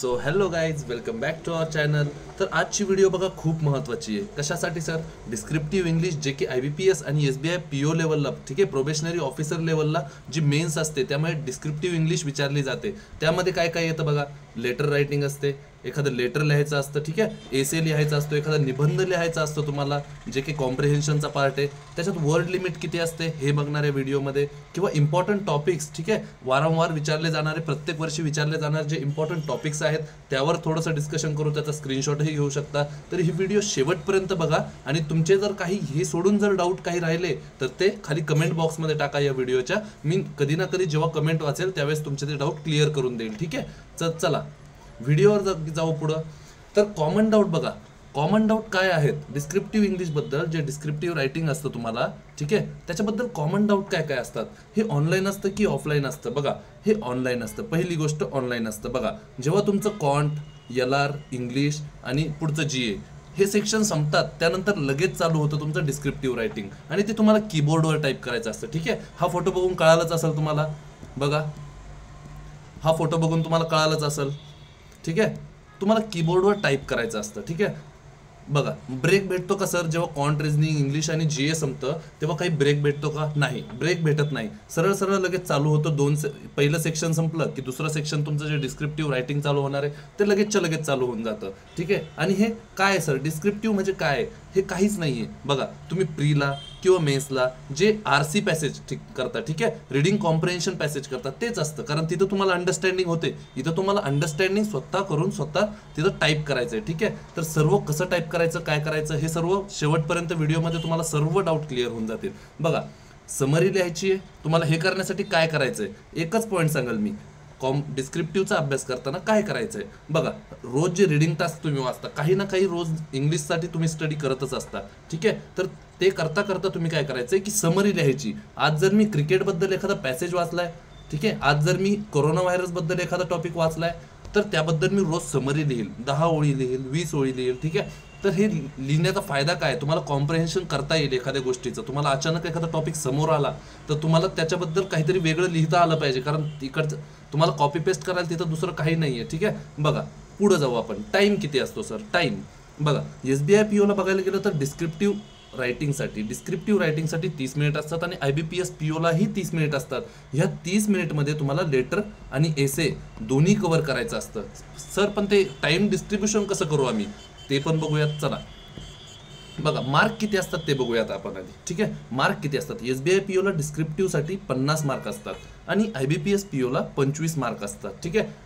So hello guys, welcome back to our channel. तर आजची video बघा खूप महत्त्वाची आहे. कशासाठी सर? डिस्क्रिप्टिव्ह इंग्लिश जे की IBPS आणि SBI PO लेवलला, ठीक आहे, प्रोबेशनरी ऑफिसर लेवलला जी मेन्स असते त्यामुळे डिस्क्रिप्टिव्ह इंग्लिश विचारली जाते. त्यामध्ये काय काय येतं बघा. लेटर रायटिंग असते, एखादं लेटर लिहायचं असतं, ठीक आहे, एसे लिहायचा असतो, एखादा निबंध लिहायचा असतो तुम्हाला, जे की कॉम्प्रिहेन्शनचा पार्ट आहे. त्याच्यात वर्ड लिमिट किती असते हे बघणार आहे व्हिडिओमध्ये, किंवा इम्पॉर्टंट टॉपिक्स, ठीक आहे, वारंवार विचारले जाणारे, प्रत्येक वर्षी विचारले जाणारे जे इम्पॉर्टंट टॉपिक्स आहेत त्यावर थोडंसं डिस्कशन करू. त्याचा स्क्रीनशॉटही घेऊ शकता. तर ही व्हिडिओ शेवटपर्यंत बघा आणि तुमचे जर काही हे सोडून जर डाऊट काही राहिले तर ते खाली कमेंट बॉक्समध्ये टाका या व्हिडिओच्या. मी कधी ना कधी जेव्हा कमेंट वाचेल त्यावेळेस तुमचे ते डाऊट क्लिअर करून देईल, ठीक आहे. चला व्हिडिओवर जाऊ पुढं. तर कॉमन डाऊट बघा. कॉमन डाऊट काय आहेत डिस्क्रिप्टिव्ह इंग्लिशबद्दल, जे डिस्क्रिप्टिव्ह रायटिंग असतं तुम्हाला, ठीक आहे, त्याच्याबद्दल कॉमन डाऊट काय काय असतात. हे ऑनलाईन असतं की ऑफलाईन असतं? बघा, हे ऑनलाईन असतं. पहिली गोष्ट ऑनलाईन असतं. बघा, जेव्हा तुमचं कॉन्ट, LR, इंग्लिश आणि पुढचं GA हे सेक्शन संपतात त्यानंतर लगेच चालू होतं तुमचं डिस्क्रिप्टिव्ह रायटिंग, आणि ते तुम्हाला कीबोर्डवर टाईप करायचं असतं, ठीक आहे. हा फोटो बघून कळालंच असेल तुम्हाला. बघा, हा फोटो बघून तुम्हाला कळालंच असेल, ठीक आहे. तुम्हाला कीबोर्डवर टाईप करायचं असतं, ठीक आहे. बघा, ब्रेक भेटतो का सर? जेव्हा कॉन्ट, रिझनिंग, इंग्लिश आणि GA संपतं तेव्हा काही ब्रेक भेटतो का? नाही, ब्रेक भेटत नाही. सरळ सरळ लगेच चालू होतं. पहिलं सेक्शन संपलं की दुसरं सेक्शन तुमचं जे डिस्क्रिप्टिव्ह रायटिंग चालू होणार आहे ते लगेचच्या लगेच चालू होऊन जातं, ठीक आहे. आणि हे काय सर डिस्क्रिप्टिव्ह म्हणजे काय? हे काहीच नाही आहे. बघा, तुम्ही प्रीला किंवा मेन्सला जे RC पॅसेज करता, ठीक आहे, रिडिंग कॉम्प्रिहेन्शन पॅसेज करता, तेच असतं. कारण तिथं तुम्हाला अंडरस्टँडिंग होते. इथं तुम्हाला अंडरस्टँडिंग स्वतः करून स्वतः तिथं टाईप करायचं आहे, ठीक आहे. तर सर्व कसं टाईप करायचं, काय करायचं, हे सर्व शेवटपर्यंत व्हिडिओमध्ये तुम्हाला सर्व डाऊट क्लिअर होऊन जातील. बघा, समरी लिहायची आहे तुम्हाला. हे करण्यासाठी काय करायचं आहे? एकच पॉईंट सांगाल मी. डिस्क्रिप्टिव्हचा अभ्यास करताना काय करायचं आहे? बघा, रोज जे रिडिंग टास्क तुम्ही वाचता, काही ना काही रोज इंग्लिशसाठी तुम्ही स्टडी करतच असता, ठीक आहे. तर ते करता करता तुम्ही काय करायचं आहे की समरी लिहायची. आज जर मी क्रिकेटबद्दल एखादा पॅसेज वाचलाय, ठीक आहे, आज जर मी कोरोना व्हायरसबद्दल एखादा टॉपिक वाचलाय तर त्याबद्दल मी रोज समरी लिहील, 10 ओळी लिहील, 20 ओळी लिहील, ठीक आहे. तर हे लिहिण्याचा फायदा काय? तुम्हाला कॉम्प्रिहेन्शन करता येईल एखाद्या गोष्टीचं. तुम्हाला अचानक एखादा टॉपिक समोर आला तर तुम्हाला त्याच्याबद्दल काहीतरी वेगळं लिहिता आलं पाहिजे, कारण तिकडचं तुम्हाला कॉपी पेस्ट करायला तिथं दुसरं काही नाही आहे, ठीक आहे. बघा, पुढं जाऊ आपण. टाईम किती असतो सर? टाईम बघा, SBI POला बघायला गेलं तर डिस्क्रिप्टिव्ह रायटिंगसाठी 30 मिनिट असतात आणि IBPS POलाही 30 मिनिट असतात. ह्या 30 मिनिटमध्ये तुम्हाला लेटर आणि एसे दोन्ही कव्हर करायचं असतं. सर पण ते टाइम डिस्ट्रीब्युशन कसं करू आम्ही ते पण बघूयात. चला बघा, मार्क किती असतात ते बघूयात आपण आधी, ठीक आहे. मार्क किती असतात? SBI POला डिस्क्रिप्टिव्हसाठी 50 मार्क असतात आणि IBPS POला 25 मार्क असतात, ठीक आहे.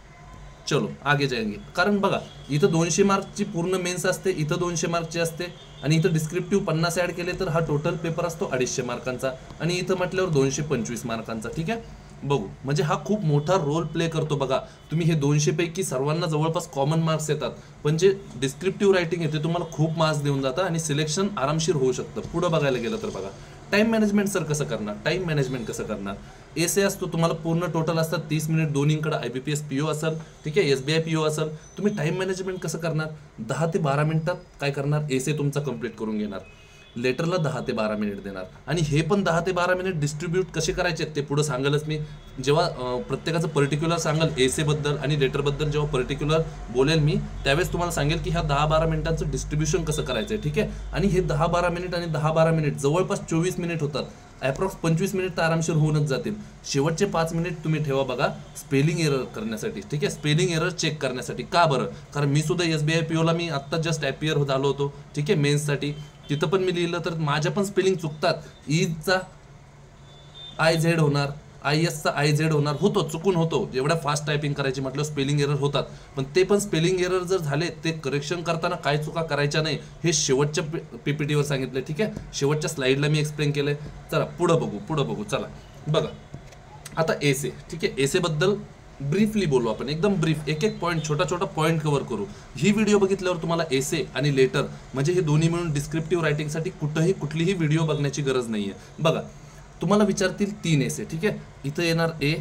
चलो आगे जाएंगे. कारण बघा, इथं 200 मार्कची पूर्ण मेन्स असते, इथं 200 मार्कची असते, आणि इथं डिस्क्रिप्टिव्ह 50 ॲड केले तर हा टोटल पेपर असतो 250 मार्कांचा, आणि इथं म्हटल्यावर 225 मार्कांचा, ठीक आहे. बघू, म्हणजे हा खूप मोठा रोल प्ले करतो. बघा, तुम्ही हे 200 पैकी सर्वांना जवळपास कॉमन मार्क्स येतात, पण जे डिस्क्रिप्टिव्ह रायटिंग आहे ते तुम्हाला खूप मार्क्स देऊन जातं आणि सिलेक्शन आरामशीर होऊ शकतं. पुढं बघायला गेलं तर बघा, टाइम मॅनेजमेंट सर कसं करणार? टाइम मॅनेजमेंट कसं करणार? एसे असतो तुम्हाला, पूर्ण टोटल असतात 30 मिनिट. दोन्हीकडे IBPS PO असेल, ठीक आहे, SBI PO असेल. तुम्ही टाइम मॅनेजमेंट कसं करणार? 10 ते 12 मिनिटात काय करणार? एसे तुमचा कंप्लीट करून घेणार. लेटरला 10 ते 12 मिनिट देणार, आणि हे पण 10 ते 12 मिनिट डिस्ट्रीब्यूट कसे करायचे ते पुढे सांगालच मी. जेव्हा प्रत्येकाचं पर्टिक्युलर सांगाल एसेबद्दल आणि लेटरबद्दल, जेव्हा पर्टिक्युलर बोलेल मी त्यावेळेस तुम्हाला सांगेल की ह्या 10-12 मिनिटांचं डिस्ट्रीब्युशन कसं करायचं आहे, ठीक आहे. आणि हे 10-12 मिनिट आणि 10-12 मिनिट जवळपास 24 मिनिट होतात. ॲप्रॉक्स 25 मिनिट तर आरामशीर होऊनच जातील. शेवटचे 5 मिनिट तुम्ही ठेवा बघा स्पेलिंग एरर करण्यासाठी, ठीक आहे, स्पेलिंग एरर चेक करण्यासाठी. का बरं? कारण मी सुद्धा SBI POला मी आत्ता जस्ट ॲपियर झालो होतो, ठीक आहे, मेन्ससाठी. तिथं पण मी लिहिलं तर माझ्या पण स्पेलिंग चुकतात. ईजचा IZ होणार, ISचा IZ होणार, चुकून होतो. एवढ्या फास्ट टायपिंग करायची म्हटलं स्पेलिंग एरर होतात. पण ते पण स्पेलिंग एरर जर झाले ते करेक्शन करताना काय चुका करायच्या नाही हे शेवटच्या PPTवर सांगितलं, ठीक आहे. शेवटच्या स्लाईडला मी एक्सप्लेन केलंय. चला पुढं बघू. चला बघा, आता एसे, ठीक आहे. एसेबद्दल ब्रीफली बोलू आपण, एकदम ब्रीफ, एक पॉईंट, छोटा पॉईंट कव्हर करू. ही व्हिडिओ बघितल्यावर तुम्हाला एसे आणि लेटर म्हणजे हे दोन्ही मिळून डिस्क्रिप्टिव्ह रायटिंगसाठी कुठलीही व्हिडिओ बघण्याची गरज नाही आहे. बघा, तुम्हाला विचारतील 3 एसे, ठीक आहे. इथं येणार A,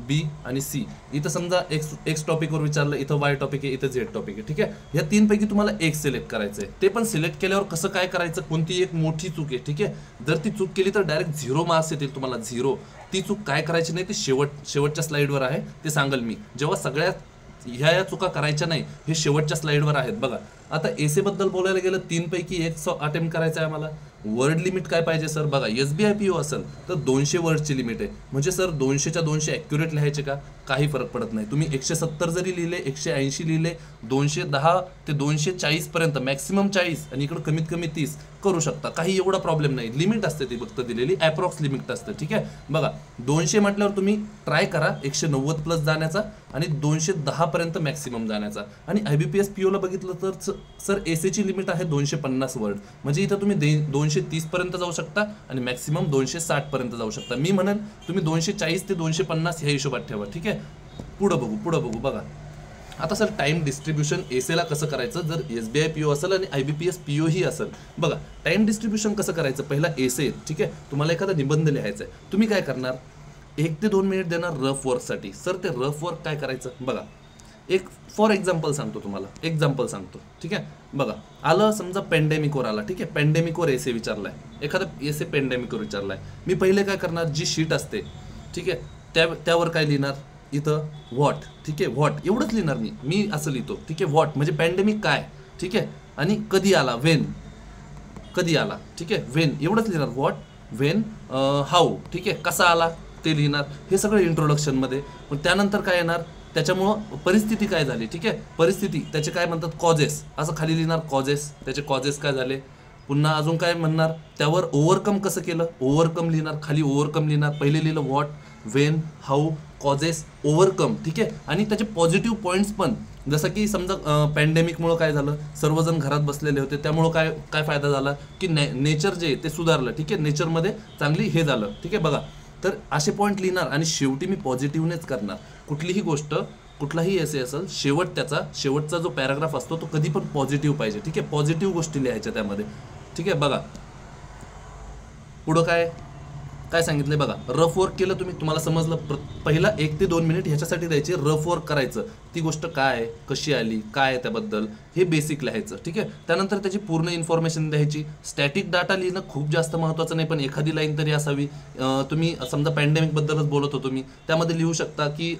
B आणि C. इथं समजा एक्स टॉपिकवर विचारलं, इथं Y टॉपिक आहे, इथं Z टॉपिक आहे, ठीक आहे. या 3 पैकी तुम्हाला एक सिलेक्ट करायचं आहे. ते पण सिलेक्ट केल्यावर कसं काय करायचं? कोणती एक मोठी चूक आहे, ठीक आहे. जर ती चूक केली तर डायरेक्ट 0 मार्क्स येतील तुम्हाला, 0. ती चूक काय करायची नाही ते शेवटच्या स्लाईडवर आहे, ते सांगाल मी. जेव्हा सगळ्यात ह्या चुका करायच्या नाही, हे शेवटच्या स्लाइडवर आहेत बघा. आता एसे बद्दल बोलायला गेलं 3 पैकी 1 अटेम्प्ट करायचा आहे आम्हाला. वर्ड लिमिट काय पाहिजे सर? बघा SBI PO असेल तर 200 वर्डची लिमिट आहे. म्हणजे सर 200च्या 200 ॲक्युरेट लिहायचे का? काही फरक पडत नाही. तुम्ही 170 जरी लिहिले, 180 लिहिले, 210 ते 240 पर्यंत मॅक्सिमम 40 आणि इकडे कमीत कमी 30 करू शकता. काही एवढा प्रॉब्लेम नाही. लिमिट असते ती फक्त दिलेली, ॲप्रॉक्स लिमिट असते. ठीक आहे, बघा 200 म्हटल्यावर तुम्ही ट्राय करा 190 प्लस जाण्याचा आणि 210 पर्यंत मॅक्सिमम जाण्याचा. आणि IBPS POला बघितलं तर सर एसेची लिमिट आहे 250 वर्ड. म्हणजे इथं तुम्ही 230 पर्यंत जाऊ शकता आणि मॅक्सिमम 260 पर्यंत जाऊ शकता. मी म्हणेन तुम्ही 240 ते 250 ह्या हिशोबात ठेवा. ठीक आहे, पुढं बघू. बघा आता सर टाइम डिस्ट्रीब्युशन एसेला कसं करायचं जर SBI PO असेल आणि IBPS PO ही असेल. बघा टाइम डिस्ट्रीब्युशन कसं करायचं? पहिला एसे, ठीक आहे, तुम्हाला एखादा निबंध लिहायचा आहे. तुम्ही काय करणार? 1 ते 2 मिनिट देणार रफ वर्कसाठी. सर ते रफ वर्क काय करायचं? बघा एक फॉर एक्झाम्पल सांगतो तुम्हाला, एक्झाम्पल सांगतो. ठीक आहे, बघा आलं समजा पॅन्डेमिकवर आला. ठीक आहे, पॅन्डेमिकवर एसे विचारलाय, एखादा एसे पॅन्डेमिकवर विचारलाय. मी पहिले काय करणार? जी शीट असते, ठीक आहे, त्यावर काय लिहिणार? इथं व्हॉट. ठीक आहे, व्हॉट एवढंच लिहिणार मी असं लिहितो. ठीक आहे, व्हॉट म्हणजे पॅन्डेमिक काय, ठीक आहे, आणि कधी आला, वेन, कधी आला. ठीक आहे, वेन एवढंच लिहिणार. What, Wien, how. ठीक आहे, कसा आला ते लिहिणार. हे सगळं इंट्रोडक्शनमध्ये. पण त्यानंतर काय येणार? त्याच्यामुळं परिस्थिती काय झाली. ठीक आहे, परिस्थिती त्याचे काय म्हणतात? कॉजेस. असं खाली लिहिणार कॉजेस, त्याचे कॉजेस काय झाले. पुन्हा अजून काय म्हणणार? त्यावर ओव्हरकम कसं केलं, ओव्हरकम लिहिणार. खाली ओव्हरकम लिहिणार. पहिले लिहिलं what, Wien, how, causes, overcome. ठीक आहे, आणि त्याचे पॉझिटिव्ह पॉईंट्स पण, जसं की समजा पॅन्डेमिकमुळं काय झालं, सर्वजण घरात बसलेले होते, त्यामुळं काय फायदा झाला की नेचर जे ते सुधारलं. ठीक आहे, नेचरमध्ये चांगली हे झालं. ठीक आहे, बघा तर असे पॉईंट लिहिणार आणि शेवटी मी पॉझिटिव्हनेच करणार. कुठलीही गोष्ट, कुठलाही एसे असेल, शेवटचा जो पॅराग्राफ असतो तो कधी पण पॉझिटिव्ह पाहिजे. ठीक आहे, पॉझिटिव्ह गोष्टी लिहायच्या त्यामध्ये. ठीक आहे, बघा पुढं काय सांगितलंय बघा. रफ वर्क केलं तुम्हाला समजलं. पहिला 1 ते 2 मिनिट ह्याच्यासाठी द्यायचे, रफ वर्क करायचं. ती गोष्ट काय, कशी आली, काय त्याबद्दल हे बेसिक लिहायचं. ठीक आहे, त्यानंतर त्याची पूर्ण इन्फॉर्मेशन द्यायची. स्टॅटिक डाटा लिहिणं खूप जास्त महत्त्वाचं नाही, पण एखादी लाईन तरी असावी. तुम्ही समजा पॅन्डेमिकबद्दलच बोलत होतो मी, त्यामध्ये लिहू शकता की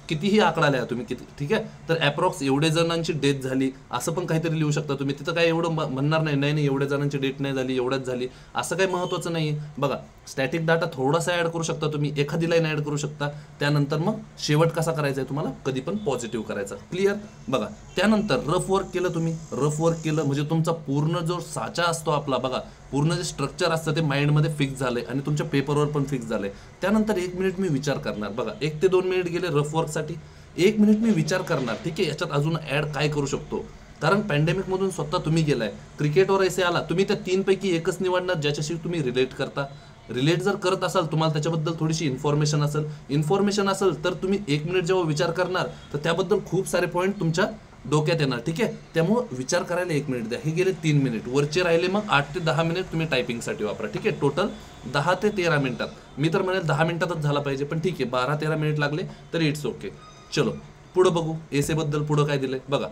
कितीही आकडा लिहा तुम्ही किती. ठीक आहे, तर ॲप्रॉक्स एवढे जणांची डेथ झाली असं पण काहीतरी लिहू शकता तुम्ही. तिथं काय एवढं म्हणणार नाही एवढ्या जणांची डेथ नाही झाली, एवढ्याच झाली, असं काही महत्त्वाचं नाही. बघा स्टॅटिक डाटा थोडासा ॲड करू शकता तुम्ही, एखादी लाईन ॲड करू शकता. त्यानंतर मग शेवट कसा करायचा आहे तुम्हाला? कधी पण पॉझिटिव्ह करायचा. क्लिअर? बघा त्यानंतर रफ वर्क केलं तुम्ही. रफ वर्क केलं म्हणजे तुमचा पूर्ण जो साचा असतो आपला, बघा पूर्ण जे स्ट्रक्चर असतं ते माइंडमध्ये फिक्स झालंय आणि तुमच्या पेपरवर पण फिक्स झालंय. त्यानंतर 1 मिनिट मी विचार करणार. बघा 1 ते 2 मिनिट गेले रफ वर्कसाठी, 1 मिनिट मी विचार करणार. ठीक आहे, याच्यात अजून ॲड काय करू शकतो? कारण पॅन्डेमिकमधून स्वतः तुम्ही गेलाय, क्रिकेटवर ऐसे आला, तुम्ही त्या 3 पैकी एकच निवडणार ज्याच्याशी तुम्ही रिलेट करता. रिलेट जर करत असाल, तुम्हाला त्याच्याबद्दल थोडीशी इन्फॉर्मेशन असेल तर तुम्ही 1 मिनिट जेव्हा विचार करणार तर त्याबद्दल खूप सारे पॉईंट तुमच्या डोक्यात येणार. ठीक आहे, त्यामुळं विचार करायला 1 मिनिट द्या. हे गेले 3 मिनिट. वरचे राहिले मग 8 ते 10 मिनिट तुम्ही टायपिंगसाठी वापरा. ठीक आहे, टोटल 10 ते 13 मिनिटात. मी तर म्हणेल 10 मिनिटातच झाला पाहिजे, पण ठीक आहे 12-13 मिनिट लागले तरी इट्स ओके. चलो पुढं बघू. एसेबद्दल पुढं काय दिलंय बघा.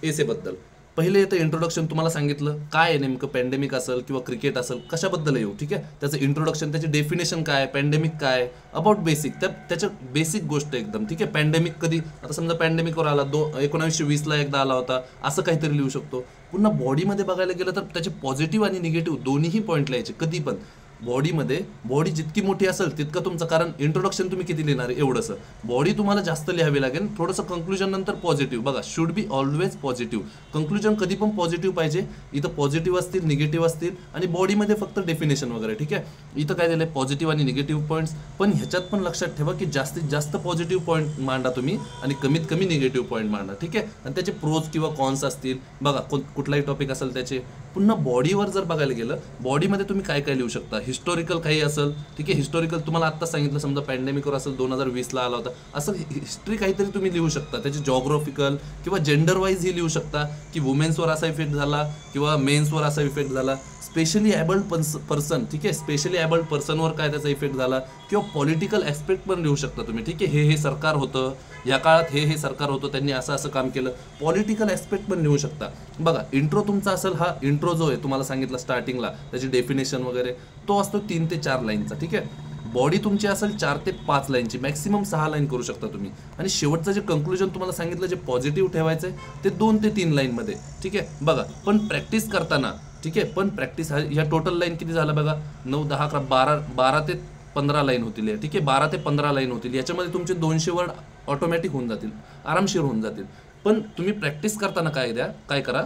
एसेबद्दल पहिले येतं इंट्रोडक्शन. तुम्हाला सांगितलं काय आहे नेमकं, पॅन्डेमिक असेल किंवा क्रिकेट असेल, कशाबद्दल येऊ. ठीक आहे, त्याचं इंट्रोडक्शन, त्याची डेफिनेशन काय, पॅन्डेमिक काय, अबाउट बेसिक, त्याच्या बेसिक गोष्ट एकदम. ठीक आहे, पॅन्डेमिक कधी, आता समजा पॅन्डेमिकवर आला 1920ला एकदा आला होता, असं काहीतरी लिहू शकतो. पुन्हा बॉडीमध्ये बघायला गेलं तर त्याचे पॉझिटिव्ह आणि निगेटिव्ह दोन्हीही पॉईंट लिहायचे कधी पण. बॉडी जितकी मोठी असेल तितकं तुमचं, कारण इंट्रोडक्शन तुम्ही किती लिहिणार आहे एवढंसं, बॉडी तुम्हाला जास्त लिहावी लागेल. थोडंसं कंक्लुजन नंतर पॉझिटिव्ह. बघा should be always positive. Conclusion कधी पण पॉझिटिव्ह पाहिजे. इथं पॉझिटिव्ह असतील, निगेटिव्ह असतील आणि बॉडीमध्ये फक्त डेफिनेशन वगैरे. ठीक आहे, इथं काय दिलंय पॉझिटिव्ह आणि निगेटिव्ह पॉईंट्स. पण ह्याच्यात पण लक्षात ठेवा की जास्तीत जास्त पॉझिटिव्ह पॉईंट मांडा तुम्ही आणि कमीत कमी निगेटिव्ह पॉईंट मांडा. ठीक आहे, आणि त्याचे प्रोज किंवा कॉन्स असतील. बघा कुठलाही टॉपिक असेल त्याचे. पुन्हा बॉडीवर जर बघायला गेलं, बॉडीमध्ये तुम्ही काय काय लिहू शकता. हिस्टॉरिकल काही असेल. ठीक आहे, हिस्टॉरिकल तुम्हाला आत्ता सांगितलं, समजा पॅन्डेमिकवर असेल 2020ला आला होता, असं हिस्ट्री काहीतरी तुम्ही लिहू शकता. त्याची जॉग्राफिकल किंवा जेंडर वाईज ही लिहू शकता की वुमेन्सवर असा इफेक्ट झाला किंवा मेन्सवर असा इफेक्ट झाला. Specially abled person. ठीक आहे, स्पेशली ॲबल्ड पर्सनवर काय त्याचा इफेक्ट झाला किंवा पॉलिटिकल ॲस्पेक्ट पण लिहू शकता तुम्ही. ठीक आहे, हे सरकार होतं या काळात, हे सरकार होतं, त्यांनी असं काम केलं. पॉलिटिकल ॲस्पेक्ट पण लिहू शकता. बघा इंट्रो तुमचा असेल, हा इंट्रो जो आहे तुम्हाला सांगितलं स्टार्टिंगला, त्याची डेफिनेशन वगैरे तो असतो 3 ते 4 लाईनचा. ठीक आहे, बॉडी तुमची असेल 4 ते 5 लाईनची, मॅक्सिमम 6 लाईन करू शकता तुम्ही. आणि शेवटचं जे कंक्लुजन तुम्हाला सांगितलं, जे पॉझिटिव्ह ठेवायचं आहे ते 2 ते 3 लाईनमध्ये. ठीक आहे बघा. पण प्रॅक्टिस करताना, ठीक आहे, पण प्रॅक्टिस ह्या टोटल लाईन किती झालं बघा, 9 10 11 12 ते 15 लाईन होतील. ठीक आहे, 12 ते 15 लाईन होतील. याच्यामध्ये तुमचे 200 वर्ड ऑटोमॅटिक होऊन जातील, आरामशीर होऊन जातील. पण तुम्ही प्रॅक्टिस करताना काय करा,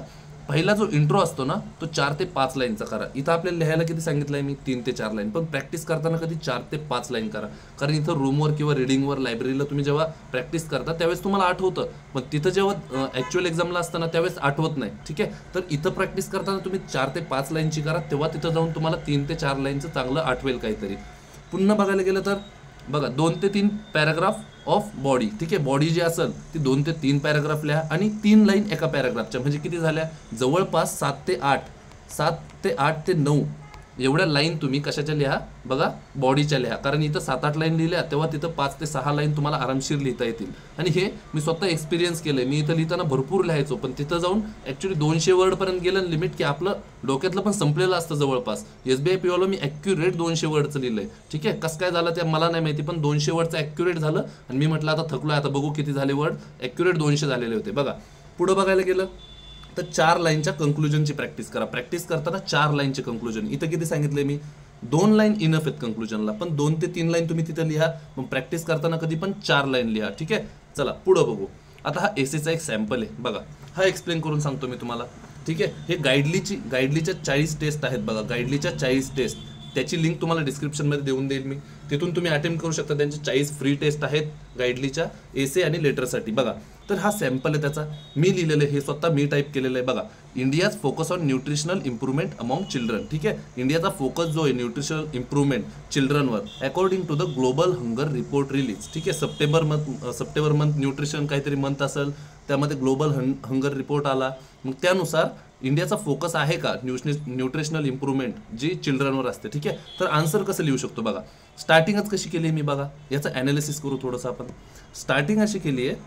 पहिला जो इंट्रो असतो ना तो 4 ते 5 लाईनचा करा. इथं आपल्याला लिहायला किती सांगितलंय मी, 3 ते 4 लाईन. पण प्रॅक्टिस करताना कधी 4 ते 5 लाईन करा. कारण इथं रूमवर किंवा रिडिंगवर, लायब्ररीला तुम्ही जेव्हा प्रॅक्टिस करता त्यावेळेस तुम्हाला आठवतं, पण तिथं जेव्हा ॲक्च्युअल एक्झामला असताना त्यावेळेस आठवत नाही. ठीक आहे, तर इथं प्रॅक्टिस करताना तुम्ही 4 ते 5 लाईनची करा, तेव्हा तिथं जाऊन तुम्हाला 3 ते 4 लाईनचं चांगलं आठवेल काहीतरी. पुन्हा बघायला गेलं तर बघा, 2 ते 3 पॅराग्राफ ऑफ बॉडी. ठीक आहे, बॉडी जी असेल ती 2 ते 3 पॅराग्राफ लिहा आणि 3 लाईन एका पॅराग्राफच्या. म्हणजे किती झाल्या, जवळपास 7 ते 8 ते 9 एवढ्या लाईन तुम्ही कशाच्या लिहा बघा, बॉडीच्या लिहा. कारण इथं 7-8 लाईन लिहिल्या तेव्हा तिथं 5 ते 6 लाईन तुम्हाला आरामशीर लिहिता येतील. आणि हे मी स्वतः एक्सपिरियन्स केलंय. मी इथं लिहिताना भरपूर लिहायचो, पण तिथं जाऊन ॲक्च्युली 200 वर्डपर्यंत गेलं लिमिट, की आपलं डोक्यातलं पण संपलेलं असतं जवळपास. SBI POला मी ॲक्युरेट 200 वर्डचं लिहिलंय. ठीक आहे, कसं काय झालं ते मला नाही माहिती, पण 200 वर्डचं ॲक्युरेट झालं. आणि मी म्हटलं आता थकलोय, आता बघू किती झाले वर्ड. ॲक्युरेट 200 झालेले होते. बघा पुढं बघायला गेलं तर 4 लाईनच्या कंक्लुजनची प्रॅक्टिस करा. प्रॅक्टिस करताना 4 लाईनचे कंक्लुजन. इथं किती सांगितले मी, 2 लाईन इनफ आहेत कंक्लुजनला, पण 2 ते 3 लाईन तुम्ही तिथं लिहा. मग प्रॅक्टिस करताना कधी पण 4 लाईन लिहा. ठीक आहे, चला पुढं बघू. आता हा एसेचा एक सॅम्पल आहे बघा, हा एक्सप्लेन करून सांगतो मी तुम्हाला. ठीक आहे, हे गाईडलीच्या 40 टेस्ट आहेत बघा, गाईडलीच्या 40 टेस्ट. त्याची लिंक तुम्हाला डिस्क्रिप्शनमध्ये देऊन देईल मी, तिथून तुम्ही अटेम्प्ट करू शकता. त्यांचे 40 फ्री टेस्ट आहेत गाईडलीच्या एसे आणि लेटरसाठी. बघा, तर हा सॅम्पल आहे त्याचा, मी लिहिलेलं आहे, हे स्वतः मी टाईप केलेलं आहे. बघा, India's focus on nutritional improvement among children. ठीक आहे, इंडियाचा फोकस जो आहे न्यूट्रिशनल इम्प्रूव्हमेंट चिल्ड्रनवर according to the global hunger report release. ठीक आहे, सप्टेंबर मंथ न्यूट्रिशन काहीतरी मंथ असेल, त्यामध्ये ग्लोबल हंगर रिपोर्ट आला. मग त्यानुसार इंडियाचा फोकस आहे का न्यूट्रिशनल इम्प्रूव्हमेंट जी चिल्ड्रनवर असते. ठीक आहे, तर आन्सर कसं लिहू शकतो बघा. स्टार्टिंगच कशी केली मी बघा, याचं ॲनालिसिस करू थोडंसं आपण. स्टार्टिंग अशी केली आहे,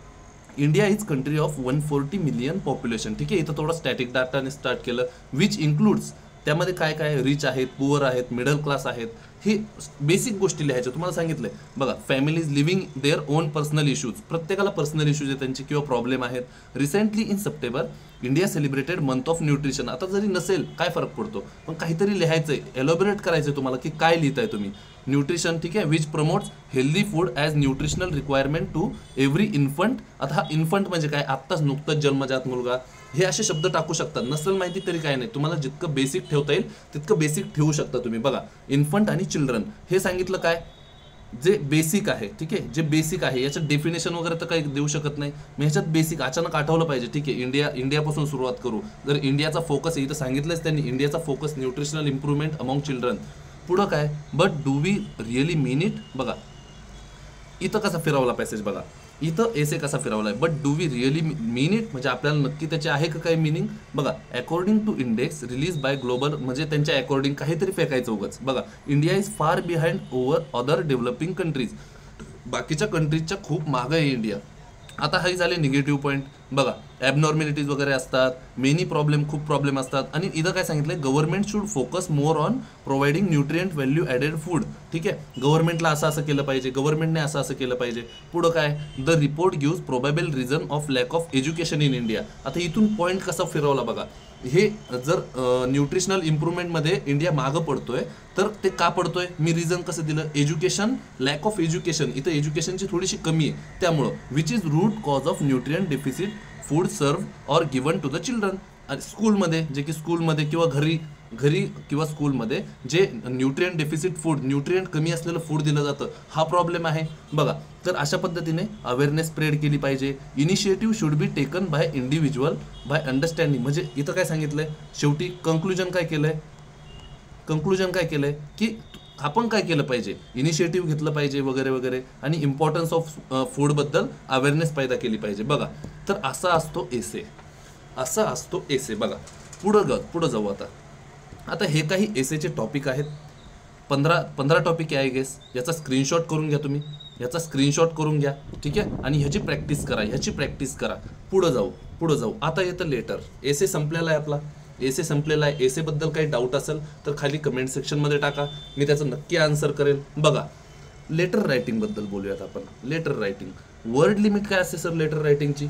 India is country of 140 million population. ठीक आहे, इथं थोडं स्टॅटिक डाटाने स्टार्ट केलं, विच इन्क्लूड्स, त्यामध्ये काय काय, रिच आहेत, पुअर आहेत, मिडल क्लास आहेत. हे बेसिक गोष्टी लिहायच्या. तुम्हाला सांगितलंय बघा, families living their own personal issues, प्रत्येकाला पर्सनल इश्यूज आहेत त्यांचे किंवा प्रॉब्लेम आहेत. Recently in September India celebrated month of nutrition. आता जरी नसेल काय फरक पडतो, पण काहीतरी लिहायचंय, एलॉबरेट करायचंय तुम्हाला की काय लिहिताय तुम्ही. न्यूट्रिशन, ठीक आहे, which promotes healthy food as nutritional requirement to every infant. आता हा इन्फंट म्हणजे काय, आत्ताच नुकतंच जन्मजात मुलगा, हे असे शब्द टाकू शकतात. नसेल माहिती तरी काय नाही, तुम्हाला जितकं बेसिक ठेवता येईल तितकं बेसिक ठेवू शकता तुम्ही. बघा, इन्फंट आणि चिल्ड्रन हे सांगितलं काय, जे बेसिक आहे. ठीक आहे, जे बेसिक आहे, याच्यात डेफिनेशन वगैरे तर काही देऊ शकत नाही. मग ह्याच्यात बेसिक अचानक आठवलं पाहिजे. ठीक आहे, इंडियापासून सुरुवात करू. जर इंडियाचा फोकस आहे, इथं सांगितलंच त्यांनी, इंडियाचा focus nutritional improvement among children. पुढं काय, but do we really mean it. बघा इथं कसा फिरवला पॅसेज बघा, इथं एसे कसा फिरवलाय, but do we really mean it, म्हणजे आपल्याला नक्की त्याचे आहे का काही मिनिंग. बघा, according to index release by global, म्हणजे त्यांच्या अकॉर्डिंग काहीतरी फेकायचं उगाच. बघा, India is far behind over other developing countries, बाकीच्या कंट्रीजच्या खूप मागं आहे इंडिया. आता हे झाले निगेटिव्ह पॉईंट. बघा, ॲबनॉर्मॅलिटीज वगैरे असतात, मेनी खूप प्रॉब्लेम असतात. आणि इथं काय सांगितलंय, government should focus more on providing nutrient value added food. ठीक आहे, गव्हर्नमेंटला असं केलं पाहिजे, गव्हर्नमेंटने असं केलं पाहिजे. पुढं काय, the report gives probable reason of lack of education in India. आता इथून पॉईंट कसा फिरवला बघा, हे जर न्यूट्रिशनल इम्प्रूव्हमेंटमध्ये इंडिया मागं पडतोय, तर ते का पडतोय, मी रिझन कसं दिलं, एज्युकेशन, लॅक ऑफ एज्युकेशन. इथं एज्युकेशनची थोडीशी कमी आहे, त्यामुळं which is root cause of nutrient deficit food served or given to the children. स्कूलमध्ये जे की स्कूलमध्ये किंवा घरी किंवा स्कूलमध्ये जे न्यूट्रिएंट डेफिसिट फूड, न्यूट्रिएंट कमी असलेलं फूड दिलं जातं, हा प्रॉब्लेम आहे. बघा, तर अशा पद्धतीने अवेअरनेस स्प्रेड केली पाहिजे. Initiative should be taken by individual by understanding. म्हणजे इथं काय सांगितलंय, शेवटी कंक्लुजन काय केलंय की आपण काय केलं पाहिजे, इनिशिएटिव्ह घेतलं पाहिजे वगैरे वगैरे, आणि इम्पॉर्टन्स ऑफ फूडबद्दल अवेअरनेस पैदा केली पाहिजे. बघा, तर असा असतो एसे. बघा, पुढं जाऊ. आता हे काही एसेचे टॉपिक आहेत, 15 टॉपिक आहे गेस. याचा स्क्रीनशॉट करून घ्या तुम्ही, ठीक आहे, आणि ह्याची प्रॅक्टिस करा. पुढं जाऊ. आता येतं लेटर. एसे संपलेला आहे एसेबद्दल काही डाऊट असेल तर खाली कमेंट सेक्शनमध्ये टाका, मी त्याचं नक्की आन्सर करेल. बघा, लेटर रायटिंग बद्दल बोलूयात आपण. लेटर रायटिंग वर्ड लिमिट काय असते सर लेटर रायटिंगची?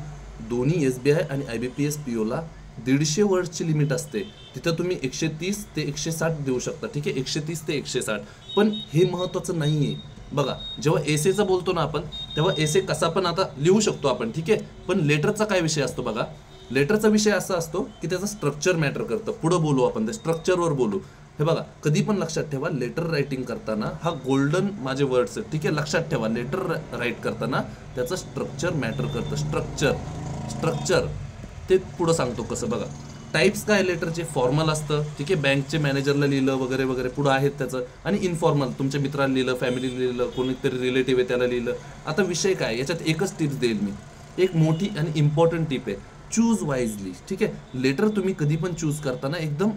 दोन्ही SBI आणि IBPS POला 150 वर्ड्सची लिमिट असते. तिथं तुम्ही 130 ते 160 देऊ शकता. ठीक आहे, 130 ते 160. पण हे महत्त्वाचं नाही आहे. बघा, जेव्हा एसेचं बोलतो ना आपण, तेव्हा एसे कसा पण आता लिहू शकतो आपण. ठीक आहे, पण लेटरचा काय विषय असतो बघा. लेटरचा विषय असा असतो की त्याचं स्ट्रक्चर मॅटर करतं. पुढं बोलू आपण, त्या स्ट्रक्चरवर बोलू. हे बघा, कधी पण लक्षात ठेवा, लेटर रायटिंग करताना हा गोल्डन माझे वर्ड्स आहेत. ठीक आहे, लक्षात ठेवा, लेटर राईट करताना त्याचं स्ट्रक्चर मॅटर करतं. स्ट्रक्चर ते पुढं सांगतो कसं. बघा, टाईप्स काय लेटरचे? फॉर्मल असतं. ठीक आहे, बँकचे मॅनेजरला लिहिलं वगैरे वगैरे, पुढं आहेत त्याचं. आणि इन्फॉर्मल, तुमच्या मित्राला लिहिलं, फॅमिलीला लिहिलं, कोणीतरी रिलेटिव्ह आहे त्याला लिहिलं. आता विषय काय, याच्यात एकच टिप्स देईल मी, एक मोठी आणि इम्पॉर्टंट टिप आहे, चूज वाईजली. ठीक आहे, लेटर तुम्ही कधी पण चूज करताना एकदम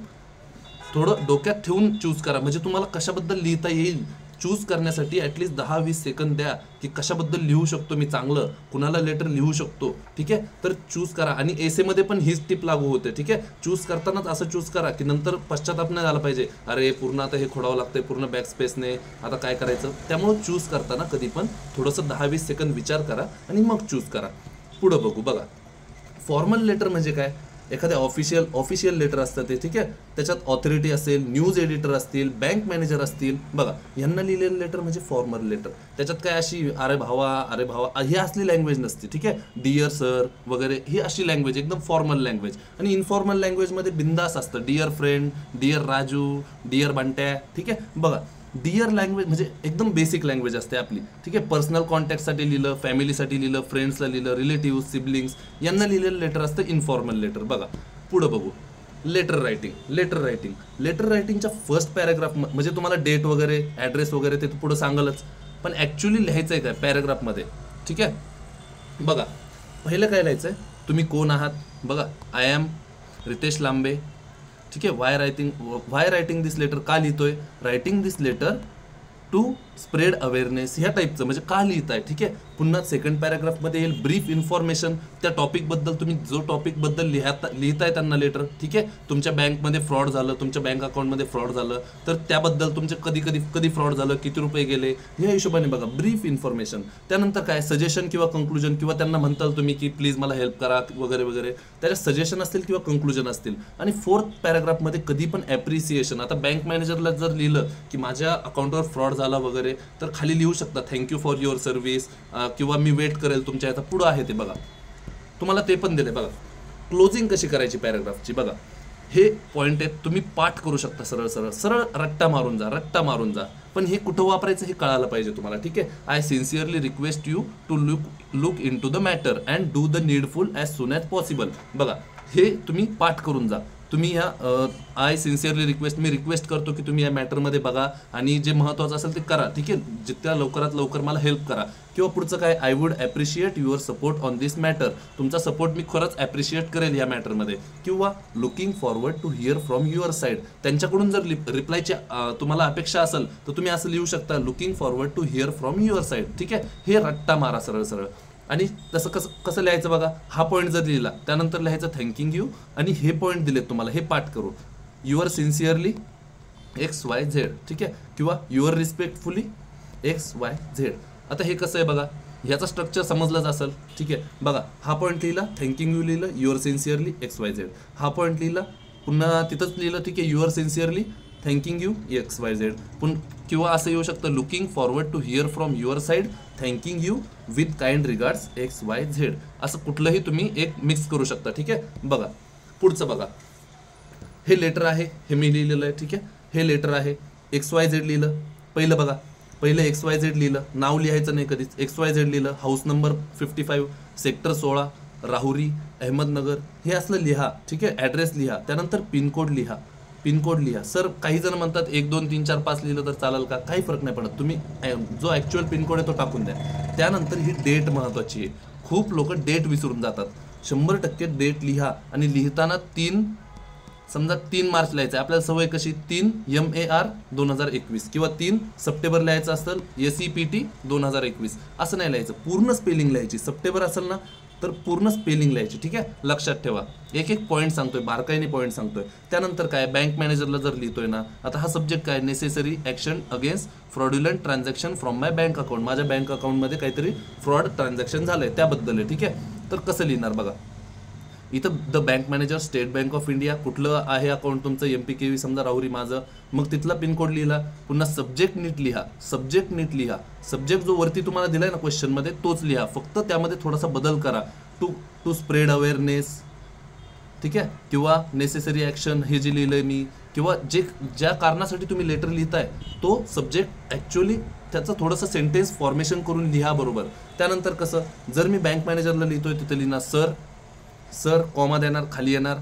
थोडं डोक्यात ठेवून चूज करा. म्हणजे तुम्हाला कशाबद्दल लिहिता येईल, चूज करण्यासाठी ॲटलिस्ट 10-20 सेकंद द्या की कशाबद्दल लिहू शकतो मी चांगलं, कुणाला लेटर लिहू शकतो. ठीक आहे, तर चूज करा. आणि एसेमध्ये पण हीच टिप लागू होते. ठीक आहे, चूज करतानाच असं चूज करा की नंतर पश्चाताप नाही झाला पाहिजे, अरे पूर्ण आता हे खोडावं लागतंय पूर्ण बॅक स्पेसने, आता काय करायचं. त्यामुळे चूज करताना कधी पण थोडंसं 10-20 सेकंद विचार करा आणि मग चूज करा. पुढं बघू. बघा, फॉर्मल लेटर म्हणजे काय? एखाद्या ऑफिशियल लेटर असतं ते. ठीक आहे, त्याच्यात ऑथॉरिटी असेल, न्यूज एडिटर असतील, बँक मॅनेजर असतील. बघा, यांना लिहिलेलं लेटर म्हणजे फॉर्मल लेटर. त्याच्यात काय अशी अरे भावा ही असली लँग्वेज नसते. ठीक आहे, डिअर सर वगैरे ही अशी लँग्वेज एकदम फॉर्मल लँग्वेज. आणि इन्फॉर्मल लँग्वेजमध्ये बिंदास असतं, dear friend, dear Raju, dear Bantya. ठीक आहे, बघा, डिअर लँग्वेज म्हणजे एकदम बेसिक लँग्वेज असते आपली. ठीक आहे, पर्सनल कॉन्टॅक्टसाठी लिहिलं, फॅमिलीसाठी लिहिलं, फ्रेंड्सला लिहिलं, रिलेटिव्ह, सिबलिंग्स यांना लिहिलेलं लेटर असतं इन्फॉर्मल लेटर. बघा, पुढं बघू. लेटर रायटिंगच्या फर्स्ट पॅराग्राफ म्हणजे तुम्हाला डेट वगैरे, ॲड्रेस वगैरे ते पुढं सांगलच, पण ॲक्च्युली लिहायचं आहे काय पॅराग्राफमध्ये. ठीक आहे, बघा, पहिलं काय लिहायचं आहे, तुम्ही कोण आहात. बघा, आय एम रितेश लांबे. ठीक आहे, वाय रायटिंग दिस लेटर, का लिहितोय, writing this letter to spread awareness, ह्या टाईपचं म्हणजे का लिहिताय. ठीक आहे, पुन्हा सेकंड पॅराग्राफमध्ये येईल ब्रीफ इन्फॉर्मेशन, त्या टॉपिकबद्दल, तुम्ही जो टॉपिकबद्दल लिहिताय त्यांना लेटर. ठीक आहे, तुमच्या बँकमध्ये फ्रॉड झालं, तुमच्या बँक अकाउंटमध्ये फ्रॉड झालं तर त्याबद्दल तुमचे कधी फ्रॉड झालं, किती रुपये गेले, ह्या हिशोबाने बघा ब्रीफ इन्फॉर्मेशन. त्यानंतर काय सजेशन किंवा कंक्लुजन, किंवा त्यांना म्हणताल तुम्ही की प्लीज मला हेल्प करा वगैरे वगैरे, त्याच्या सजेशन असतील किंवा कंक्लुजन असतील. आणि फोर्थ पॅराग्राफमध्ये कधी पण ॲप्रिसिएशन. आता बँक मॅनेजरला जर लिहिलं की माझ्या अकाउंटवर फ्रॉड झाला वगैरे, तर खाली लिहू शकता थँक्यू फॉर युअर सर्व्हिस, किंवा मी वेट करेल तुमच्या याचा. पुढं आहे ते बघा, तुम्हाला ते पण दिले. बघा, क्लोजिंग कशी करायची पॅराग्राफची. बघा, हे पॉईंट आहेत, तुम्ही पाठ करू शकता सरळ रट्टा मारून जा. पण हे कुठं वापरायचं हे कळायला पाहिजे तुम्हाला. ठीक आहे, I sincerely request you to look in to the matter and do the needful as soon as possible. बघा, हे तुम्ही पाठ करून जा. तुम्ही ह्या आय सिन्सिअरली रिक्वेस्ट, मी रिक्वेस्ट करतो की तुम्ही या मॅटरमध्ये बघा आणि जे महत्त्वाचं असेल ते करा. ठीक आहे, जितक्या लवकरात लवकर मला हेल्प करा. किंवा पुढचं काय, I would appreciate your support on this matter, तुमचा सपोर्ट मी खरंच ॲप्रिशिएट करेल या मॅटरमध्ये. किंवा looking forward to hear from your side, त्यांच्याकडून जर रिप्लायची तुम्हाला अपेक्षा असेल तर तुम्ही असं लिहू शकता, looking forward to hear from your side. ठीक आहे, हे रट्टा मारा सरळ. आणि तसं कसं लिहायचं बघा, हा पॉईंट जर लिहिला त्यानंतर लिहायचं थँकिंग यू, आणि हे पॉईंट दिलेत तुम्हाला, हे पाठ करू, युअर सिन्सिअरली XYZ. ठीक आहे, किंवा युअर रिस्पेक्टफुली XYZ. आता हे कसं आहे बघा, ह्याचा स्ट्रक्चर समजलंच असेल. ठीक आहे, बघा, हा पॉईंट लिहिला, थँकिंग यू लिहिलं, युअर सिन्सिअरली XYZ. हा पॉईंट लिहिला, पुन्हा तिथंच लिहिलं. ठीक आहे, your sincerely thanking you XYZ. किंवा असं येऊ शकतं, looking forward to hear from your side thanking you with kind regards XYZ. असं कुठलंही तुम्ही एक मिक्स करू शकता. ठीक आहे, बघा पुढचं. बघा, हे लेटर आहे, हे मी लिहिलेलं आहे. ठीक आहे, हे लेटर आहे, XYZ लिहिलं. पहिलं बघा, पहिलं XYZ लिहिलं, नाव लिहायचं नाही कधीच, XYZ लिहिलं, house number 55, sector 16, Rahuri, Ahmednagar, हे असलं लिहा. ठीक आहे, ॲड्रेस लिहा, त्यानंतर पिनकोड लिहा. सर काही जण म्हणतात 1 2 3 4 5 लिहिलं तर चालेल का, काही फरक नाही पडत, तुम्ही जो ॲक्च्युअल पिनकोड आहे तो टाकून द्या. त्यानंतर ही डेट महत्त्वाची आहे, खूप लोक डेट विसरून जातात. 100% डेट लिहा. आणि लिहिताना समजा 3 मार्च लिहायचं आहे, आपल्याला सवय कशी 3 MAR 2021, किंवा 3 सप्टेंबर लिहायचं असेल SEPT 2021, असं नाही लिहायचं, पूर्ण स्पेलिंग लिहायची. सप्टेंबर असेल ना तर पूर्ण स्पेलिंग लिहायची, ठीक आहे. लक्षात ठेवा, एक एक पॉईंट सांगतोय, बारकाईने पॉईंट सांगतोय. त्यानंतर काय, बँक मॅनेजरला जर लिहितोय ना, आता हा सब्जेक्ट काय, necessary action against fraudulent transaction from my bank account, माझ्या बँक अकाउंटमध्ये काहीतरी फ्रॉड ट्रान्झॅक्शन झालंय त्याबद्दल आहे, ठीक आहे. तर कसं लिहिणार बघा, इथं the bank manager state bank of India, कुठलं आहे अकाउंट तुमचं, MPKV समजा राहुरी माझं, मग तिथला पिनकोड लिहिला. पुन्हा सब्जेक्ट नीट लिहा, सब्जेक्ट नीट लिहा, सब्जेक्ट जो वरती तुम्हाला दिलाय ना क्वेश्चनमध्ये तोच लिहा, फक्त त्यामध्ये थोडासा बदल करा. टू स्प्रेड अवेअरनेस, ठीक आहे, किंवा नेसेसरी ॲक्शन हे जे लिहिलंय मी, किंवा ज्या कारणासाठी तुम्ही लेटर लिहिताय तो सब्जेक्ट ॲक्च्युअली त्याचं थोडंसं सेंटेन्स फॉर्मेशन करून लिहा बरोबर. त्यानंतर कसं, जर मी बँक मॅनेजरला लिहितोय तिथे लिहिणार सर कॉमा देणार, खाली येणार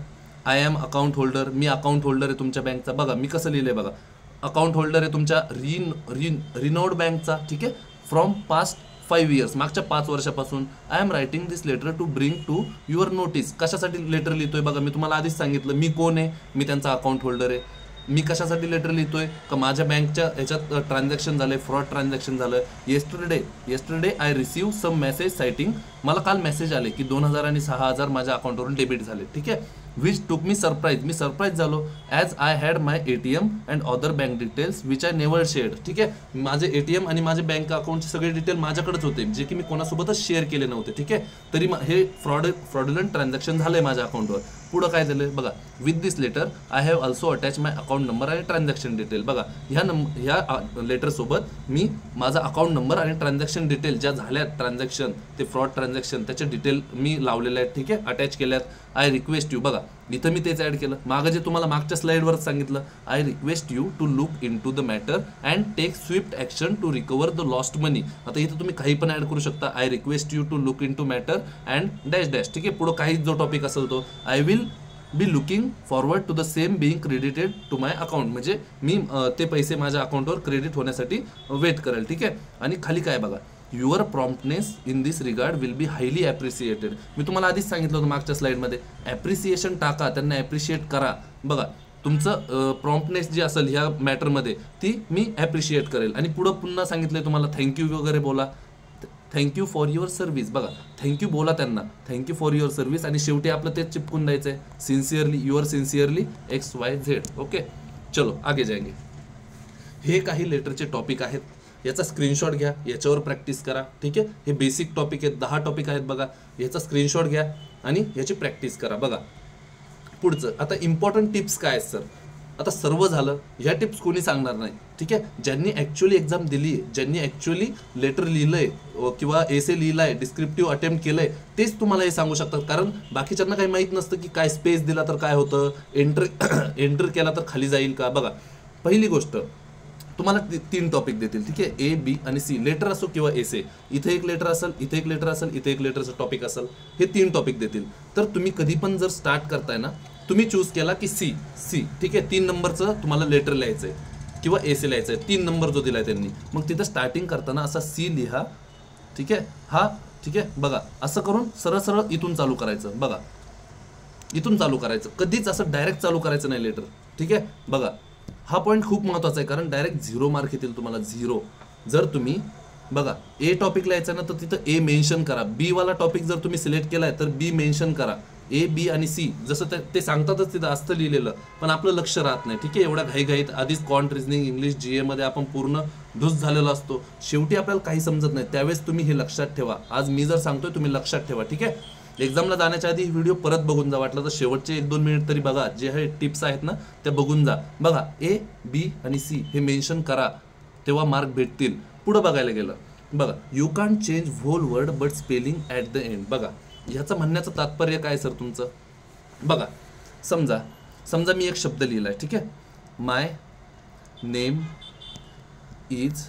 आय एम अकाउंट होल्डर, मी अकाउंट होल्डर आहे तुमच्या बँकचा. बघा मी कसं लिहिलंय बघा, अकाउंट होल्डर आहे तुमच्या रिनोड बँकचा, ठीक आहे, फ्रॉम पास्ट 5 years, मागच्या 5 वर्षापासून. I am writing this letter to bring to your notice. कशासाठी लेटर लिहितोय बघा, मी तुम्हाला आधीच सांगितलं मी कोण आहे, मी त्यांचा अकाउंट होल्डर आहे. मी कशासाठी लेटर लिहितोय का माझ्या बँकच्या ह्याच्यात ट्रान्झॅक्शन झालंय, फ्रॉड ट्रान्झॅक्शन झालं. Yesterday I receive some message citing, मला काल मेसेज आले की 2000 आणि 6000 माझ्या अकाउंटवरून डेबिट झाले, ठीक आहे. विच टूक मी सरप्राईज, मी सरप्राईज झालो as I had my ATM and other bank details which I never shared, ठीक आहे. माझे ATM आणि माझे बँक अकाउंटचे सगळे डिटेल माझ्याकडेच होते, जे की मी कोणासोबतच शेअर केले नव्हते, ठीक आहे. तरी हे फ्रॉडुलंट ट्रान्झॅक्शन झालंय माझ्या अकाउंटवर. पुढं काय झालं बघा, with this letter I have also attach my account number आणि ट्रान्झॅक्शन डिटेल. बघा ह्या लेटरसोबत मी माझा अकाउंट नंबर आणि ट्रान्झॅक्शन डिटेल ज्या झाल्या ट्रान्झॅक्शन, ते फ्रॉड ट्रान्झॅक्शन त्याचे डिटेल मी लावलेले आहेत, ठीक आहे, अटॅच केल्यात. आय रिक्वेस्ट यू, बघा इथं मी तेच ॲड केलं, मागं जे तुम्हाला मागच्या स्लाईडवर सांगितलं, I request you to look in to the matter and take swift action to recover the lost money. आता इथं तुम्ही काही पण ॲड करू शकता, I request you to look in to matter and dash dash, ठीक आहे. पुढं काही जो टॉपिक असेल तो, I will be looking forward to the same being credited to my account, म्हणजे मी ते पैसे माझ्या अकाउंटवर क्रेडिट होण्यासाठी वेट करेल, ठीक आहे. आणि खाली काय बघा, your promptness in this regard will be highly appreciated. मी तुम्हाला आधीच सांगितलं होतं मागच्या स्लाईडमध्ये, ॲप्रिसिएशन टाका, त्यांना ॲप्रिशिएट करा. बघा तुमचं प्रॉम्प्टनेस जी असेल ह्या मॅटरमध्ये ती मी ॲप्रिशिएट करेल. आणि पुढं पुन्हा सांगितलं तुम्हाला थँक्यू वगैरे बोला, थँक्यू फॉर युअर सर्व्हिस. बघा थँक्यू बोला त्यांना, थँक्यू फॉर युअर सर्व्हिस. आणि शेवटी आपलं तेच चिपकून द्यायचं आहे, sincerely your sincerely XYZ. Okay, चलो आगे जाएंगे. हे काही लेटरचे टॉपिक आहेत, याचा स्क्रीनशॉट घ्या, याच्यावर प्रॅक्टिस करा, ठीक आहे. हे बेसिक टॉपिक आहेत, 10 टॉपिक आहेत बघा, याचा स्क्रीनशॉट घ्या आणि याची प्रॅक्टिस करा. बघा पुढचं, आता इम्पॉर्टंट टिप्स काय आहेत सर. आता सर्व झालं, ह्या टिप्स कोणी सांगणार नाही, ठीक आहे. ज्यांनी ॲक्च्युअली एक्झाम दिली आहे, ज्यांनी ॲक्च्युअली लेटर लिहिलंय किंवा एसे लिहिलाय, डिस्क्रिप्टिव्ह अटेम्प्ट केलंय, तेच तुम्हाला हे सांगू शकतात. कारण बाकीच्यांना काही माहीत नसतं की काय स्पेस दिला तर काय होतं, एंटर केला तर खाली जाईल का. बघा पहिली गोष्ट, तुम्हाला 3 टॉपिक देतील, ठीक आहे, A, B आणि C, लेटर असो किंवा एसे. इथे एक लेटर असेल, इथे एक लेटर असेल, इथे एक लेटरचं टॉपिक असेल, हे 3 टॉपिक देतील. तर तुम्ही कधी पण जर स्टार्ट करताय ना, तुम्ही चूज केला की सी, ठीक आहे, 3 नंबरचं तुम्हाला लेटर लिहायचं आहे किंवा एसे लिहायचं आहे, 3 नंबर जो दिलाय त्यांनी, मग तिथं स्टार्टिंग करताना असा C लिहा, ठीक आहे, हा, ठीक आहे. बघा असं करून सरळ सरळ इथून चालू करायचं, बघा इथून चालू करायचं, कधीच असं डायरेक्ट चालू करायचं नाही लेटर, ठीक आहे. बघा हा पॉईंट खूप महत्त्वाचा आहे, कारण डायरेक्ट 0 मार्क येतील तुम्हाला, 0. जर तुम्ही बघा A टॉपिक लिहायचा ना, तर तिथं A मेन्शन करा. B वाला टॉपिक जर तुम्ही सिलेक्ट केलाय तर B मेन्शन करा. A, B आणि C जसं ते सांगतातच तिथं असतं लिहिलेलं, पण आपलं लक्ष राहत नाही, ठीक आहे. एवढ्या घाईघाईत आधीच क्वांट, रिझनिंग, इंग्लिश, GA मध्ये आपण पूर्ण धूस झालेलो असतो, शेवटी आपल्याला काही समजत नाही. त्यावेळेस तुम्ही हे लक्षात ठेवा, आज मी जर सांगतोय तुम्ही लक्षात ठेवा, ठीक आहे. एक्झामला जाण्याच्या आधी व्हिडिओ परत बघून जा, वाटलं तर शेवटचे 1-2 मिनिट तरी बघा, जे हे टिप्स आहेत ना त्या बघून जा. बघा A, B आणि C हे मेन्शन करा, तेव्हा मार्क भेटतील. पुढं बघायला गेलं, बघा you can change whole word but spelling at the end. बघा ह्याचं म्हणण्याचं तात्पर्य काय सर तुमचं. बघा समजा मी एक शब्द लिहिलाय, ठीक आहे, माय नेम इज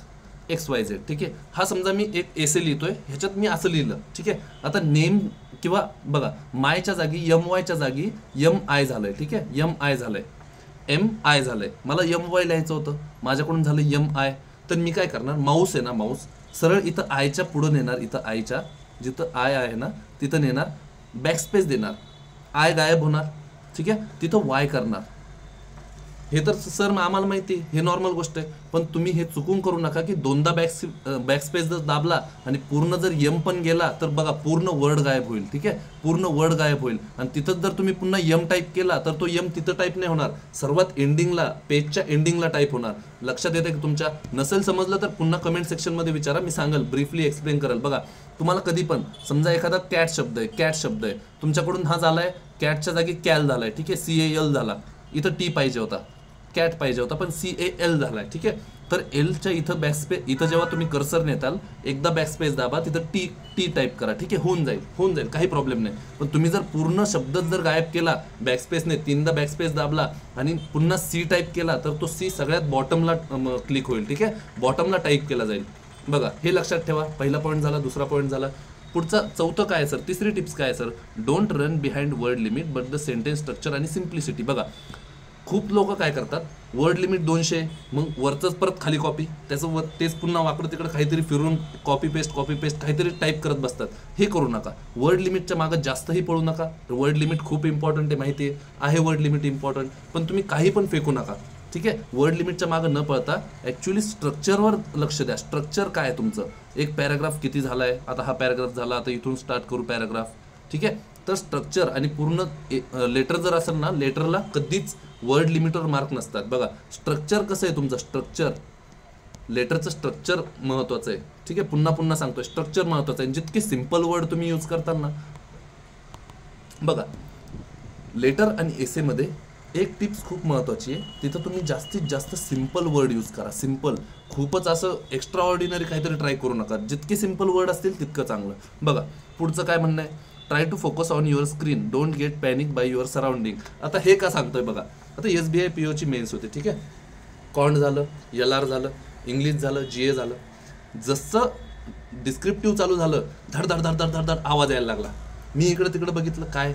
XYZ, ठीक आहे. हा समजा मी एक एसे लिहितोय, ह्याच्यात मी असं लिहिलं, ठीक आहे. आता नेम किंवा बघा मायच्या जागी MYच्या जागी MI झालंय, ठीक आहे, MI झालंय, MI झालंय. मला MY लिहायचं होतं, माझ्याकडून झालं MI. तर मी काय करणार, माऊस आहे ना, माऊस सरळ इथं आयच्या पुढं नेणार, इथं आयच्या जिथं आय आहे ना तिथं नेणार, बॅकस्पेस देणार, आय गायब होणार, ठीक आहे. तिथं Y करणार, हे तर सर आम्हाला माहिती आहे, हे नॉर्मल गोष्ट आहे. पण तुम्ही हे चुकून करू नका की दोनदा बॅकस्पेस जर दाबला आणि पूर्ण जर यम पण गेला तर बघा पूर्ण वर्ड गायब होईल. ठीक आहे, पूर्ण वर्ड गायब होईल. आणि तिथंच जर तुम्ही पुन्हा यम टाईप केला तर तो यम तिथं टाईप नाही होणार, सर्वात एंडिंगला, पेजच्या एंडिंगला टाईप होणार. लक्षात येते की तुमच्या? नसेल समजलं तर पुन्हा कमेंट सेक्शनमध्ये विचारा, मी सांगेल, ब्रीफली एक्सप्लेन करेल. बघा तुम्हाला कधी पण समजा एखादा कॅट शब्द आहे, कॅट शब्द आहे तुमच्याकडून, हा झालाय कॅटच्या जागी कॅल झालाय. ठीक आहे, CAL झाला, इथं टी पाहिजे होता, कॅट पाहिजे होता, पण CAL झालाय. ठीक आहे, तर एलच्या इथं बॅकस्पेस, इथं जेव्हा तुम्ही कर्सर नेताल एकदा बॅकस्पेस दाबा, तिथं टी टाईप करा. ठीक आहे, होऊन जाईल, काही प्रॉब्लेम नाही. पण तुम्ही जर पूर्ण शब्द जर गायब केला बॅकस्पेसने, 3दा बॅकस्पेस दाबला आणि पुन्हा C टाईप केला तर तो C सगळ्यात बॉटमला क्लिक होईल. ठीक आहे, बॉटमला टाईप केला जाईल. बघा हे लक्षात ठेवा. पहिला पॉईंट झाला, दुसरा पॉईंट झाला. पुढचा चौथं काय सर, तिसरी टिप्स काय sir, don't run behind word limit but the sentence structure आणि सिम्प्लिसिटी. बघा खूप लोक काय करतात, वर्ड लिमिट 200, मग वरचंच परत खाली कॉपी, त्याचं तेच पुन्हा वाकडं तिकडं काहीतरी फिरून कॉपी पेस्ट काहीतरी टाईप करत बसतात. हे करू नका. वर्ड लिमिटच्या मागं जास्तही पळू नका. वर्ड लिमिट खूप इम्पॉर्टंट आहे, माहिती आहे वर्ड लिमिट इम्पॉर्टंट, पण तुम्ही काही पण फेकू नका. ठीक आहे, वर्ड लिमिटच्या मागं न पळता ॲक्च्युली स्ट्रक्चरवर लक्ष द्या. स्ट्रक्चर काय आहे तुमचं, एक पॅराग्राफ किती झाला आहे, आता हा पॅराग्राफ झाला, आता इथून स्टार्ट करू पॅराग्राफ. ठीक आहे, तर स्ट्रक्चर आणि पूर्ण लेटर जर असेल ना, लेटरला कधीच वर्ड लिमिटवर मार्क नसतात. बघा स्ट्रक्चर कसं आहे तुमचं, स्ट्रक्चर, लेटरचं स्ट्रक्चर महत्त्वाचं आहे. ठीक आहे, पुन्हा सांगतोय, स्ट्रक्चर महत्त्वाचं आहे. जितके सिम्पल वर्ड तुम्ही यूज करता ना, बघा लेटर आणि एसेमध्ये एक टिप्स खूप महत्त्वाची आहे, तिथं तुम्ही जास्तीत जास्त सिम्पल वर्ड यूज करा. सिम्पल, खूपच असं एक्स्ट्रा ऑर्डिनरी काहीतरी ट्राय करू नका. जितके सिम्पल वर्ड असतील तितकं चांगलं. बघा पुढचं काय म्हणणं आहे, try to focus on your screen, don't get panic by your surrounding. आता हे का सांगतोय बघा, आता SBI POची मेन्स होते. ठीक आहे, कॉन्ट झालं, LR झालं, इंग्लिश झालं, GA झालं. जसं डिस्क्रिप्टिव्ह चालू झालं धड धड धड धड धड धड आवाज यायला लागला. मी इकडं तिकडं बघितलं, काय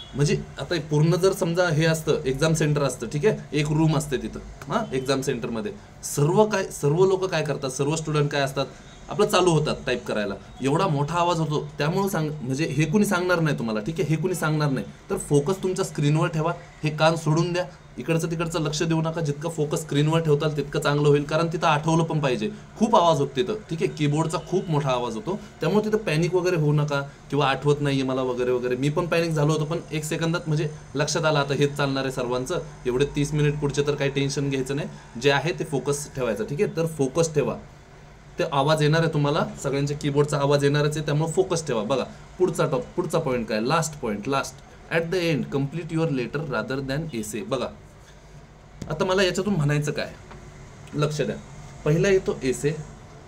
म्हणजे आता पूर्ण जर समजा हे असतं, एक्झाम सेंटर असतं. ठीक आहे, एक रूम असते तिथं, हां एक्झाम सेंटरमध्ये सर्व लोक काय करतात, सर्व स्टुडंट काय असतात, आपलं चालू होतात टाईप करायला. एवढा मोठा आवाज होतो, त्यामुळं म्हणजे हे कुणी सांगणार नाही तुम्हाला. ठीक आहे, हे कुणी सांगणार नाही. तर फोकस तुमच्या स्क्रीनवर ठेवा, हे कान सोडून द्या, इकडचं तिकडचं लक्ष देऊ नका. जितकं फोकस स्क्रीनवर ठेवताल तितकं चांगलं होईल, कारण तिथं आठवलं पण पाहिजे. खूप आवाज होतो तिथं. ठीक आहे, कीबोर्डचा खूप मोठा आवाज होतो, त्यामुळे तिथं पॅनिक वगैरे होऊ नका, किंवा आठवत नाही मला वगैरे. मी पण पॅनिक झालो होतो, पण 1 सेकंदात म्हणजे लक्षात आलं आता हेच चालणार आहे सर्वांचं, एवढे 30 मिनिट पुढचे तर काही टेन्शन घ्यायचं नाही, जे आहे ते फोकस ठेवायचं. ठीक आहे, तर फोकस ठेवा. ते आवाज येणार आहे तुम्हाला, सगळ्यांच्या कीबोर्डचा आवाज येणारच आहे, त्यामुळे फोकस ठेवा. बघा पुढचा पॉईंट काय, last point, at the end complete your letter rather than essay. बघा आता मला याच्यातून म्हणायचं काय, लक्ष द्या. पहिला येतो एसे,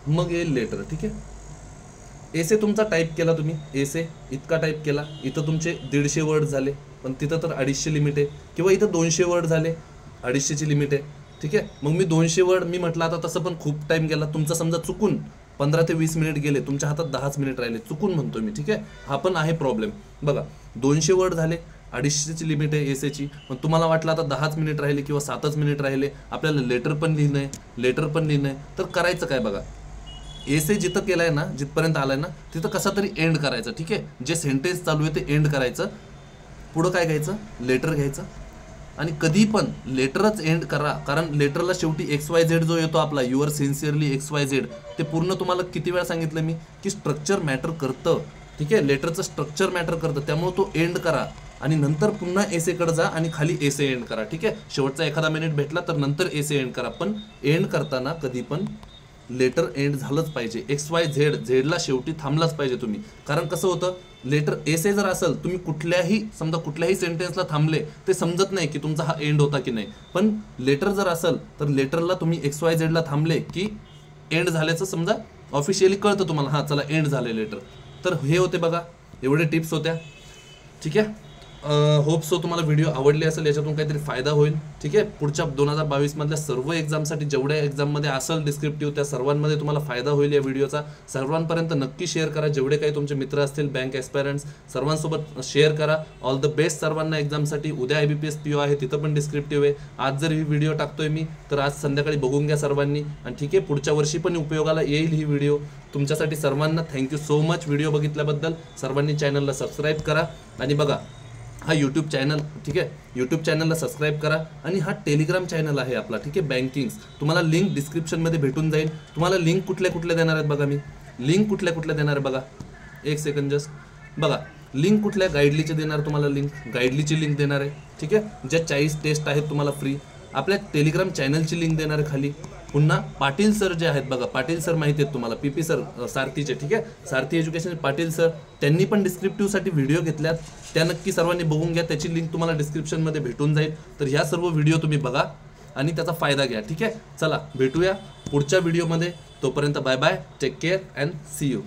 मग येईल लेटर. ठीक आहे, एसे तुमचा टाईप केला तुम्ही, एसे इतका टाईप केला, इथं तुमचे 150 वर्ड झाले, पण तिथं तर 250 लिमिट आहे, किंवा इथं 200 वर्ड झाले, 250ची लिमिट आहे. ठीक आहे, मग मी 200 वर्ड मी म्हटलं, आता तसं पण खूप टाईम गेला तुमचा, समजा चुकून 15 ते 20 मिनिट गेले, तुमच्या हातात 10च मिनिट राहिले, चुकून म्हणतो मी. ठीक आहे, हा पण आहे प्रॉब्लेम. बघा 200 वर्ड झाले, 250ची लिमिट आहे एसेची, पण तुम्हाला वाटलं आता 10च मिनिट राहिले किंवा 7च मिनिट राहिले, आपल्याला लेटर पण लिहिणं आहे, तर करायचं काय बघा, एसे जिथं केलाय ना, जिथपर्यंत आलाय ना, तिथं कसा तरी एंड करायचं. ठीक आहे, जे सेंटेन्स चालू आहे ते एंड करायचं. पुढं काय घ्यायचं, लेटर घ्यायचं, आणि कधी पण लेटरच एंड करा, कारण लेटरला शेवटी XYZ जो येतो आपला, युअर सिन्सिअरली XYZ, ते पूर्ण तुम्हाला किती वेळा सांगितलं मी की स्ट्रक्चर मॅटर करतं. ठीक आहे, लेटरचं स्ट्रक्चर मॅटर करतं, त्यामुळे तो एंड करा आणि नंतर पुन्हा एसेकडे जा आणि खाली एसे एंड करा. ठीक आहे, शेवटचा एखादा मिनिट भेटला तर नंतर एसे एंड करा, पण एंड करताना कधी पण लेटर एंड झालंच पाहिजे. XYZ, झेडला शेवटी थांबलाच पाहिजे तुम्ही. कारण कसं होतं, लेटर एसे जर असेल, तुम्ही कुठल्याही सेंटेन्सला थांबले ते समजत नाही की तुमचा हा एंड होता की नाही. पण लेटर जर असेल तर लेटरला तुम्ही XYZ ला थांबले की एंड झाल्याचं समजा ऑफिशियली कळतं तुम्हाला, हा चला एंड झाले लेटर. तर हे होते बघा, एवढे टिप्स होत्या. ठीक आहे, होप सो तुम्हाला व्हिडिओ आवडली असेल, याच्यातून काहीतरी फायदा होईल. ठीक आहे, पुढच्या 2022 मधल्या सर्व एक्झामसाठी जेवढ्या एक्झाममध्ये असेल डिस्क्रिप्टिव्ह, त्या सर्वांमध्ये तुम्हाला फायदा होईल या व्हिडिओचा. सर्वांपर्यंत नक्की शेअर करा, जेवढे काही तुमचे मित्र असतील बँक ॲस्पायरंट्स, सर्वांसोबत शेअर करा. ऑल द बेस्ट सर्वांना एक्झामसाठी. उद्या IBPS PO आहे, तिथं पण डिस्क्रिप्टिव्ह आहे. आज जर ही व्हिडिओ टाकतोय मी, तर आज संध्याकाळी बघून घ्या सर्वांनी, आणि ठीक आहे, पुढच्या वर्षी पण उपयोगाला येईल ही व्हिडिओ तुमच्यासाठी. सर्वांना थँक्यू सो मच व्हिडिओ बघितल्याबद्दल. सर्वांनी चॅनलला सबस्क्राईब करा, आणि बघा हा यूट्यूब चॅनल, ठीक आहे, यूट्यूब चॅनलला सबस्क्राईब करा. आणि हा टेलिग्राम चॅनल आहे आपला, ठीक आहे, बँकिंग्स. तुम्हाला लिंक डिस्क्रिप्शनमध्ये भेटून जाईल. तुम्हाला लिंक कुठल्या कुठल्या देणार आहेत बघा, मी लिंक कुठल्या कुठल्या देणार आहे बघा, एक सेकंड जस्ट बघा. लिंक कुठल्या गाईडलीचे देणार तुम्हाला, लिंक गाईडलीची लिंक देणार आहे, ठीक आहे. ज्या 40 टेस्ट आहेत तुम्हाला फ्री. आपल्या टेलिग्राम चॅनलची लिंक देणार आहे खाली. पुन्हा पाटील सर जे आहेत बघा, पाटील सर माहिती आहेत तुम्हाला, पीपी सर सारथीचे, ठीक आहे, सारथी एज्युकेशन पाटील सर, त्यांनी पण डिस्क्रिप्टिव्हसाठी व्हिडिओ घेतल्यात. त्या नक्की सर्वांनी बघून घ्या. त्याची लिंक तुम्हाला डिस्क्रिप्शनमध्ये भेटून जाईल. तर ह्या सर्व व्हिडिओ तुम्ही बघा आणि त्याचा फायदा घ्या, ठीक आहे. चला भेटूया पुढच्या व्हिडिओमध्ये. तोपर्यंत bye bye, take care and see you.